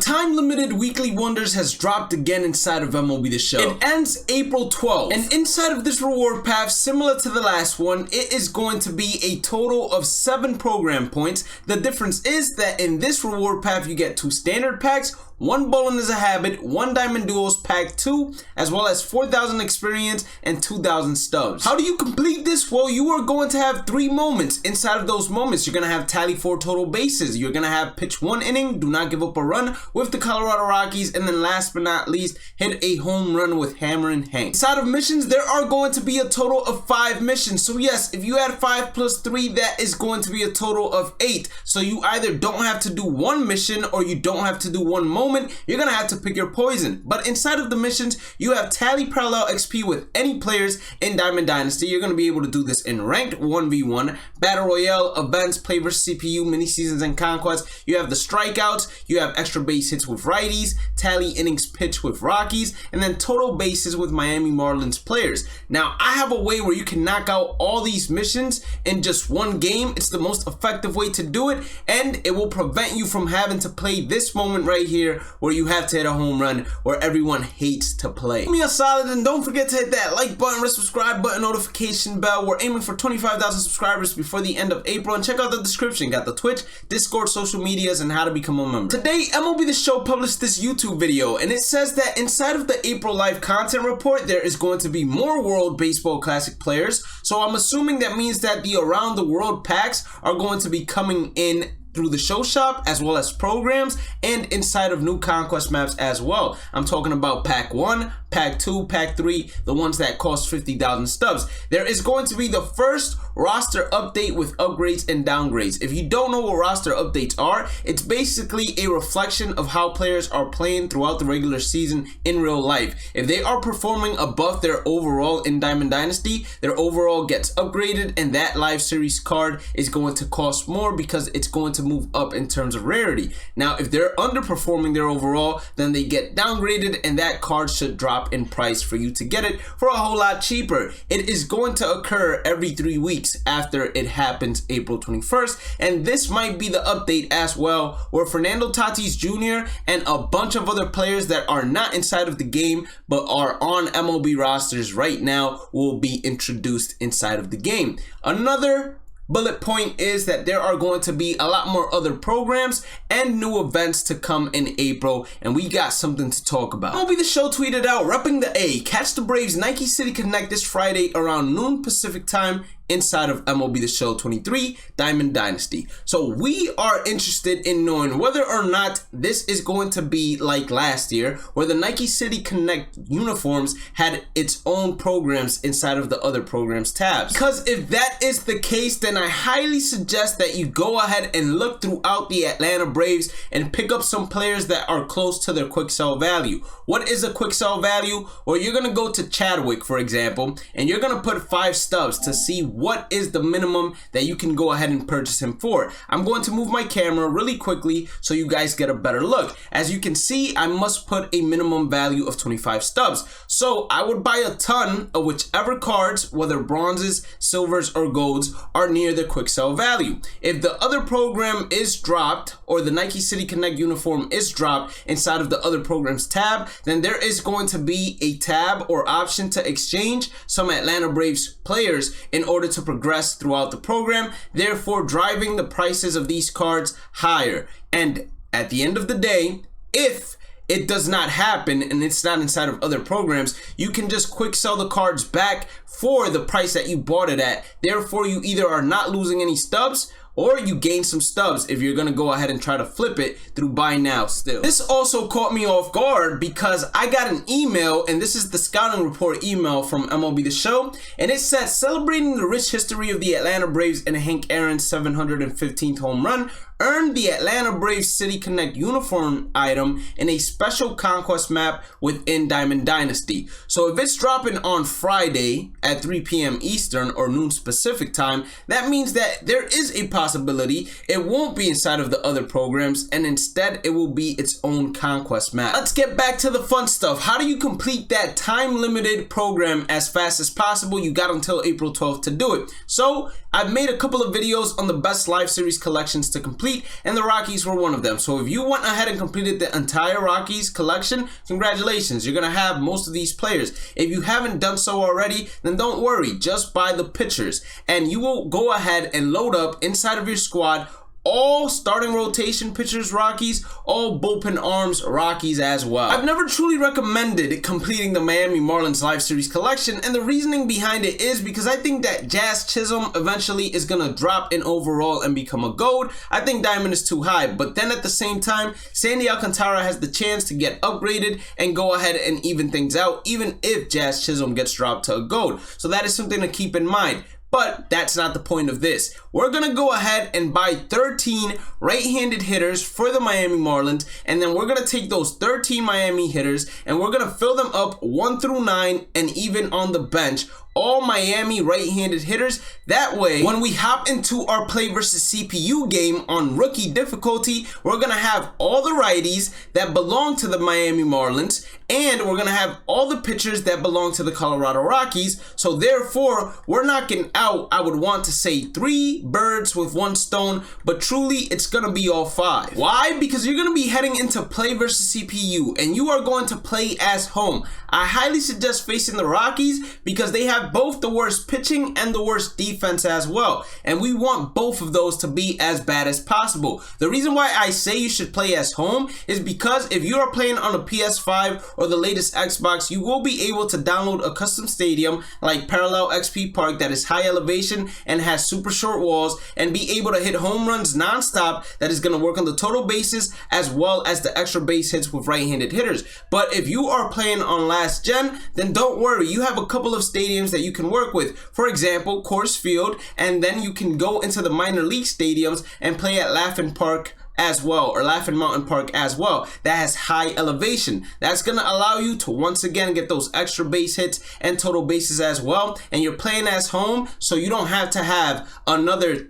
time-limited weekly wonders has dropped again inside of MLB The Show. It ends April 12th, and inside of this reward path, similar to the last one, it is going to be a total of 7 program points. The difference is that in this reward path, you get 2 standard packs, 1 Bowling is a Habit, 1 Diamond Duos Pack 2, as well as 4,000 experience and 2,000 stubs. How do you complete this? Well, you are going to have 3 moments. Inside of those moments, you're going to have tally 4 total bases. You're going to have pitch 1 inning, do not give up a run with the Colorado Rockies, and then last but not least, hit a home run with Hammerin' Hank. Inside of missions, there are going to be a total of 5 missions. So yes, if you add 5 plus 3, that is going to be a total of 8. So you either don't have to do 1 mission or you don't have to do 1 moment. You're gonna have to pick your poison. But inside of the missions, you have tally parallel XP with any players in Diamond Dynasty. You're gonna be able to do this in ranked 1v1, battle royale, events, play versus CPU, mini seasons, and conquests. You have the strikeouts, you have extra base hits with righties, tally innings pitched with Rockies, and then total bases with Miami Marlins players. Now, I have a way where you can knock out all these missions in just 1 game. It's the most effective way to do it, and it will prevent you from having to play this moment right here where you have to hit a home run where everyone hates to play. Do me a solid and don't forget to hit that like button, subscribe button, notification bell. We're aiming for 25,000 subscribers before the end of April, and check out the description. Got the Twitch, Discord, social medias, and how to become a member. Today, MLB The Show published this YouTube video, and it says that inside of the April live content report, there is going to be more World Baseball Classic players. So I'm assuming that means that the Around the World packs are going to be coming in through the show shop, as well as programs and inside of new conquest maps as well. I'm talking about pack 1, pack 2, pack 3, the ones that cost 50,000 stubs. There is going to be the first roster update with upgrades and downgrades. If you don't know what roster updates are, it's basically a reflection of how players are playing throughout the regular season in real life. If they are performing above their overall in Diamond Dynasty, their overall gets upgraded, and that live series card is going to cost more because it's going to move up in terms of rarity. Now, if they're underperforming their overall, then they get downgraded, and that card should drop in price for you to get it for a whole lot cheaper. It is going to occur every 3 weeks after it happens April 21st, and this might be the update as well, where Fernando Tatis Jr. and a bunch of other players that are not inside of the game but are on MLB rosters right now will be introduced inside of the game. Another bullet point is that there are going to be a lot more other programs and new events to come in April, and we got something to talk about. MLB The Show tweeted out, repping the A, catch the Braves Nike City Connect this Friday around noon Pacific time inside of MLB The Show 23 Diamond Dynasty. So we are interested in knowing whether or not this is going to be like last year, where the Nike City Connect uniforms had its own programs inside of the other programs tabs. Because if that is the case, then I highly suggest that you go ahead and look throughout the Atlanta Braves and pick up some players that are close to their quick sell value. What is a quick sell value? Well, you're going to go to Chadwick, for example, and you're going to put 5 stubs to see what is the minimum that you can go ahead and purchase him for. I'm going to move my camera really quickly so you guys get a better look. As you can see, I must put a minimum value of 25 stubs. So I would buy a ton of whichever cards, whether bronzes, silvers, or golds, are near the quick sell value. If the other program is dropped, or the Nike City Connect uniform is dropped inside of the other programs tab, then there is going to be a tab or option to exchange some Atlanta Braves players in order to progress throughout the program, therefore driving the prices of these cards higher. And at the end of the day, if it does not happen and it's not inside of other programs, you can just quick sell the cards back for the price that you bought it at. Therefore, you either are not losing any stubs or you gain some stubs if you're gonna go ahead and try to flip it through buy now still. This also caught me off guard because I got an email, and this is the scouting report email from MLB The Show, and it said, celebrating the rich history of the Atlanta Braves and Hank Aaron's 715th home run, earned the Atlanta Braves City Connect uniform item in a special conquest map within Diamond Dynasty. So if it's dropping on Friday at 3 p.m. Eastern or noon Pacific time, that means that there is a possibility it won't be inside of the other programs, and instead it will be its own conquest map. Let's get back to the fun stuff. How do you complete that time-limited program as fast as possible? You got until April 12th to do it. So I've made a couple of videos on the best live series collections to complete. complete, and the Rockies were one of them. So if you went ahead and completed the entire Rockies collection, congratulations, you're gonna have most of these players. If you haven't done so already, then don't worry, just buy the pitchers, and you will go ahead and load up inside of your squad all starting rotation pitchers Rockies, all bullpen arms Rockies as well. I've never truly recommended completing the Miami Marlins Live Series collection, and the reasoning behind it is because I think that Jazz Chisholm eventually is gonna drop in overall and become a gold. I think Diamond is too high, but then at the same time, Sandy Alcantara has the chance to get upgraded and go ahead and even things out, even if Jazz Chisholm gets dropped to a gold. So that is something to keep in mind. But that's not the point of this. We're gonna go ahead and buy 13 right-handed hitters for the Miami Marlins, and then we're gonna take those 13 Miami hitters and we're gonna fill them up 1 through 9 and even on the bench, all Miami right-handed hitters. That way, when we hop into our play versus CPU game on rookie difficulty, we're gonna have all the righties that belong to the Miami Marlins, and we're gonna have all the pitchers that belong to the Colorado Rockies. So therefore, we're knocking out, I would want to say, 3 birds with 1 stone, but truly it's gonna be all 5. Why? Because you're gonna be heading into play versus CPU, and you are going to play as home. I highly suggest facing the Rockies because they have both the worst pitching and the worst defense as well, and we want both of those to be as bad as possible. The reason why I say you should play as home is because if you are playing on a PS5 or the latest Xbox, you will be able to download a custom stadium like Parallel XP Park that is high elevation and has super short walls, and be able to hit home runs non-stop. That is going to work on the total bases as well as the extra base hits with right-handed hitters. But if you are playing on last gen, then don't worry, you have a couple of stadiums that you can work with. For example, Coors Field, and then you can go into the minor league stadiums and play at Laughing Park as well, or Laughing Mountain Park as well. That has high elevation. That's gonna allow you to once again get those extra base hits and total bases as well, and you're playing as home, so you don't have to have another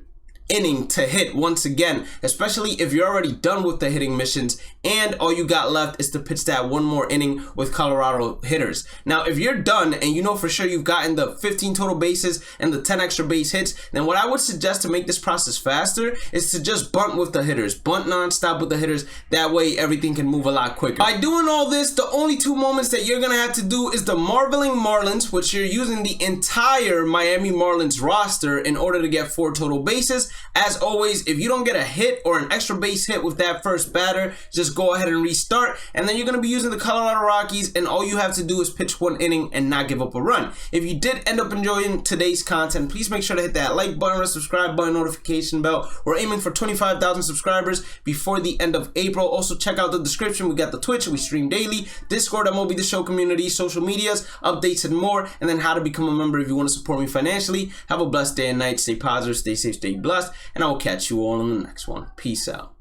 inning to hit once again, especially if you're already done with the hitting missions and all you got left is to pitch that 1 more inning with Colorado hitters. Now, if you're done and you know for sure you've gotten the 15 total bases and the 10 extra base hits, then what I would suggest to make this process faster is to just bunt with the hitters, bunt non-stop with the hitters. That way everything can move a lot quicker. By doing all this, the only 2 moments that you're gonna have to do is the Marveling Marlins, which you're using the entire Miami Marlins roster in order to get 4 total bases. As always, if you don't get a hit or an extra base hit with that first batter, just go ahead and restart, and then you're going to be using the Colorado Rockies, and all you have to do is pitch 1 inning and not give up a run. If you did end up enjoying today's content, please make sure to hit that like button or subscribe button, notification bell. We're aiming for 25,000 subscribers before the end of April. Also, check out the description. We got the Twitch, we stream daily, Discord, MLB The Show community, social medias, updates, and more, and then how to become a member if you want to support me financially. Have a blessed day and night. Stay positive, stay safe, stay blessed, and I will catch you all in the next one. Peace out.